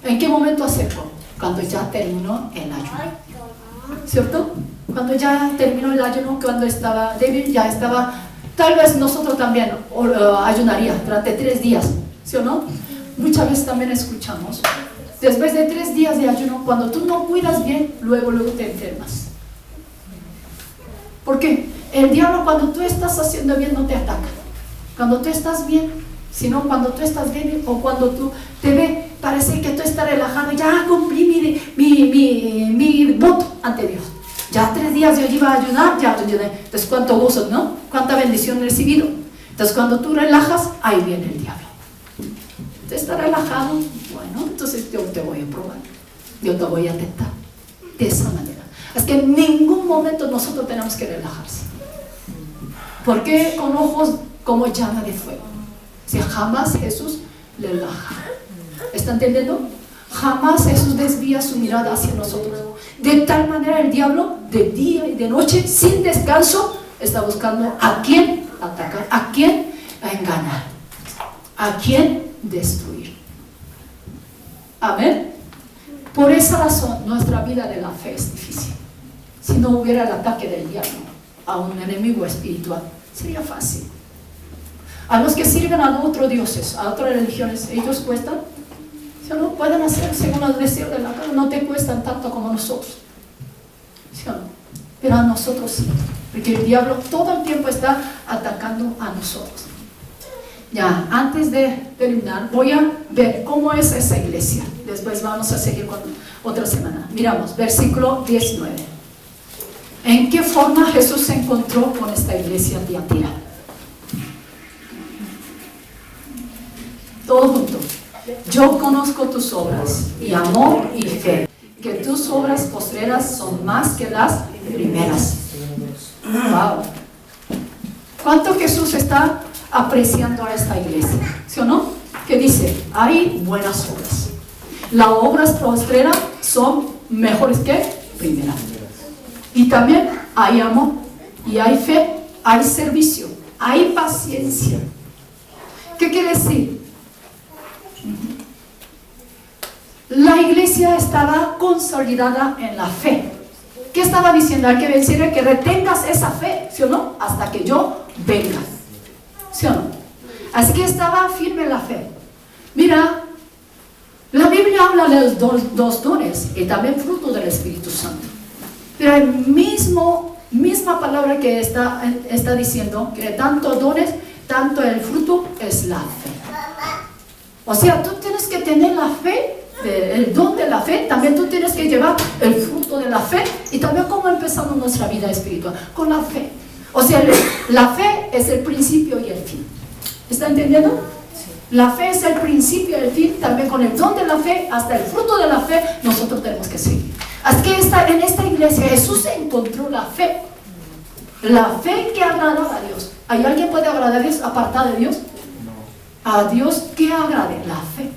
¿En qué momento acercó? Cuando ya terminó el ayuno, ¿cierto? Cuando ya terminó el ayuno, cuando estaba débil, ya estaba. Tal vez nosotros también ayunaría durante 3 días, ¿sí o no? Muchas veces también escuchamos, después de 3 días de ayuno, cuando tú no cuidas bien, luego te enfermas. ¿Por qué? El diablo, cuando tú estás haciendo bien, no te ataca. Cuando tú estás bien, sino cuando tú estás débil o cuando tú te ve, parece que tú estás relajado. Ya cumplí mi voto ante Dios. Ya 3 días yo iba a ayudar, ya ayudé. Entonces, ¿cuánto gozo, no? ¿Cuánta bendición he recibido? Entonces, cuando tú relajas, ahí viene el diablo. ¿Te estás relajado? Bueno, entonces yo te voy a probar. Yo te voy a tentar. De esa manera. Es que en ningún momento nosotros tenemos que relajarse. ¿Por qué con ojos como llama de fuego? Si jamás Jesús le relaja. ¿Está entendiendo? Jamás Jesús desvía su mirada hacia nosotros. De tal manera el diablo, de día y de noche, sin descanso, está buscando a quién atacar, a quién engañar, a quién destruir. Amén. Por esa razón nuestra vida de la fe es difícil. Si no hubiera el ataque del diablo a un enemigo espiritual, sería fácil. A los que sirven a otros dioses, a otras religiones, ellos cuestan. ¿Sí o no? Pueden hacer según el deseo de la carne, no te cuestan tanto como nosotros. ¿Sí o no? Pero a nosotros sí, porque el diablo todo el tiempo está atacando a nosotros. Ya, antes de terminar, voy a ver cómo es esa iglesia. Después vamos a seguir con otra semana. Miramos, versículo 19. ¿En qué forma Jesús se encontró con esta iglesia de Tiatira? Todo junto. Yo conozco tus obras, y amor y fe, que tus obras postreras son más que las primeras. Wow. ¿Cuánto Jesús está apreciando a esta iglesia? ¿Sí o no? que dice, hay buenas obras. Las obras postreras son mejores que primeras. Y también hay amor, y hay fe, hay servicio, hay paciencia. ¿Qué quiere decir? La iglesia estaba consolidada en la fe. ¿Qué estaba diciendo? Hay que decir que retengas esa fe, ¿sí o no? Hasta que yo venga, ¿sí o no? Así que estaba firme la fe. Mira, la Biblia habla de los dos dones y también fruto del Espíritu Santo. Pero el misma palabra que está diciendo que tanto dones, tanto el fruto es la fe. O sea, tú tienes que tener la fe, el don de la fe, también tú tienes que llevar el fruto de la fe y también cómo empezamos nuestra vida espiritual, con la fe. O sea, la fe es el principio y el fin. ¿Está entendiendo? La fe es el principio y el fin, también con el don de la fe, hasta el fruto de la fe, nosotros tenemos que seguir. Así que en esta iglesia Jesús encontró la fe que agradaba a Dios. ¿Hay alguien que puede agradar a Dios apartado de Dios? A Dios que agrade, la fe,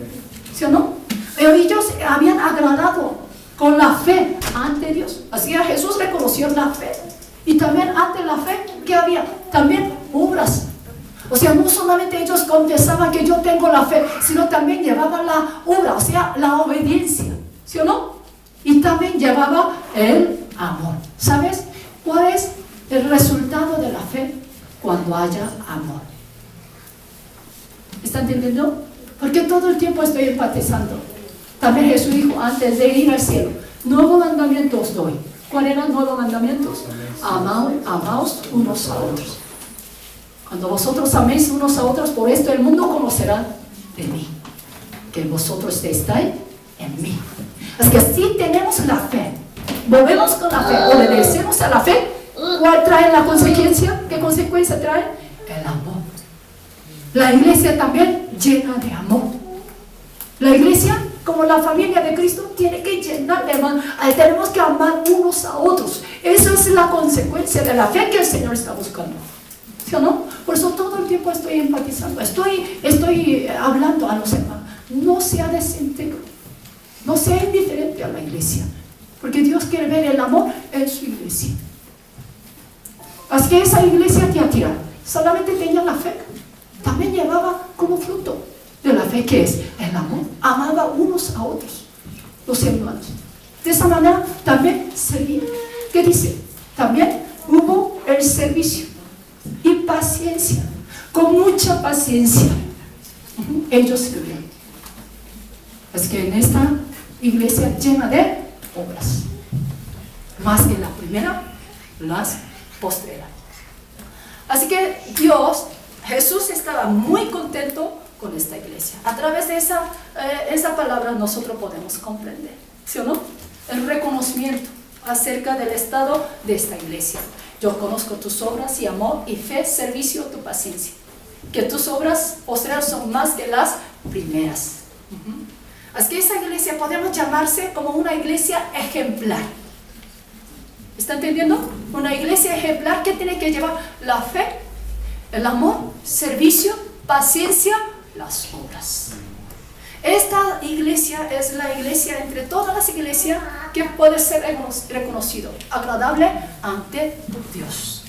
¿sí o no? Pero ellos habían agradado con la fe ante Dios. Así que Jesús reconoció la fe. Y también ante la fe, ¿qué había? También obras. O sea, no solamente ellos confesaban que yo tengo la fe, sino también llevaban la obra, o sea, la obediencia, ¿sí o no? Y también llevaba el amor. ¿Sabes cuál es el resultado de la fe? Cuando haya amor. ¿Está entendiendo? Porque todo el tiempo estoy enfatizando. También Jesús dijo antes de ir al cielo, nuevos mandamientos doy. ¿Cuáles eran nuevos mandamientos? Amaos unos a otros. Cuando vosotros améis unos a otros, por esto el mundo conocerá de mí, que vosotros estáis en mí. Así que si tenemos la fe, volvemos con la fe, obedecemos a la fe, ¿cuál trae la consecuencia? ¿Qué consecuencia trae? El amor. La iglesia también llena de amor. La iglesia, como la familia de Cristo, tiene que llenar de amor. Tenemos que amar unos a otros. Esa es la consecuencia de la fe que el Señor está buscando. ¿Sí o no? Por eso todo el tiempo estoy enfatizando, estoy hablando a los hermanos. No sea desíntegro, no sea indiferente a la iglesia, porque Dios quiere ver el amor en su iglesia. Así que esa iglesia de Atira solamente tenía la fe, también llevaba como fruto de la fe, que es el amor. Amaba unos a otros, los hermanos. De esa manera también servía. ¿Qué dice? También hubo el servicio y paciencia, con mucha paciencia ellos sirvieron. Es que en esta iglesia llena de obras, más que la primera, las postreras. Así que Jesús estaba muy contento con esta iglesia. A través de esa palabra nosotros podemos comprender, ¿sí o no? El reconocimiento acerca del estado de esta iglesia. Yo conozco tus obras y amor y fe, servicio, tu paciencia. Que tus obras postreras son más que las primeras. Así que esa iglesia podemos llamarse como una iglesia ejemplar. ¿Está entendiendo? Una iglesia ejemplar que tiene que llevar la fe, el amor, servicio, paciencia, las obras. Esta iglesia es la iglesia entre todas las iglesias que puede ser reconocido, agradable ante Dios.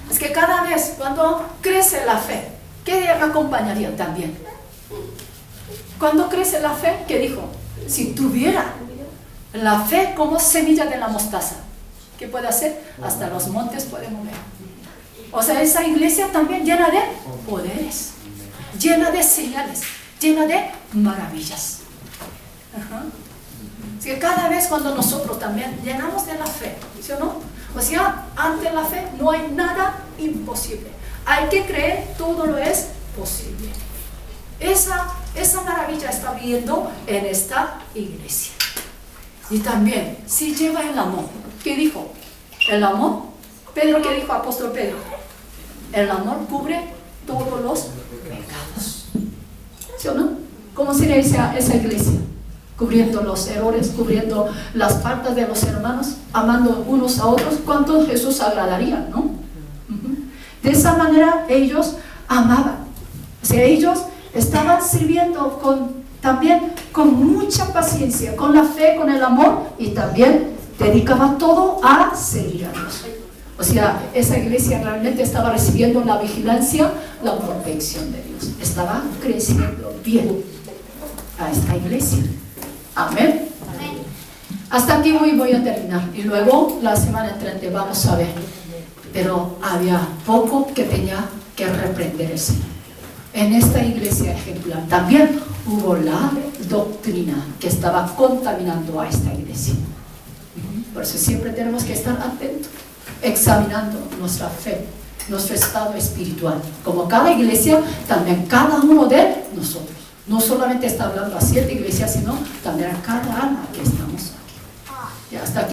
Es que cada vez cuando crece la fe, ¿qué acompañaría también? Cuando crece la fe, ¿qué dijo? Si tuviera la fe como semilla de la mostaza, ¿qué puede hacer? Hasta los montes pueden mover. O sea, esa iglesia también llena de poderes, llena de señales, llena de maravillas. Así que cada vez cuando nosotros también llenamos de la fe, ¿sí o no? O sea, ante la fe no hay nada imposible. Hay que creer, todo lo es posible. Esa maravilla está viendo en esta iglesia. Y también, si lleva el amor, ¿qué dijo? El amor, Pedro, ¿qué dijo apóstol Pedro? El amor cubre todos los pecados. ¿Sí o no? ¿Cómo sería esa iglesia? Cubriendo los errores, cubriendo las faltas de los hermanos, amando unos a otros. ¿Cuánto Jesús agradaría, no? De esa manera ellos amaban. O sea, ellos estaban sirviendo también con mucha paciencia, con la fe, con el amor, y también dedicaban todo a servir a Dios. O sea, esa iglesia realmente estaba recibiendo la vigilancia, la protección de Dios. Estaba creciendo bien a esta iglesia. Amén. Hasta aquí voy a terminar. Y luego la semana entrante vamos a ver. Pero había poco que tenía que reprender el Señor. En esta iglesia ejemplar también hubo la doctrina que estaba contaminando a esta iglesia. Por eso siempre tenemos que estar atentos, examinando nuestra fe, nuestro estado espiritual. Como cada iglesia, también cada uno de nosotros. No solamente está hablando a cierta iglesia, sino también a cada alma que estamos aquí. Ya hasta aquí.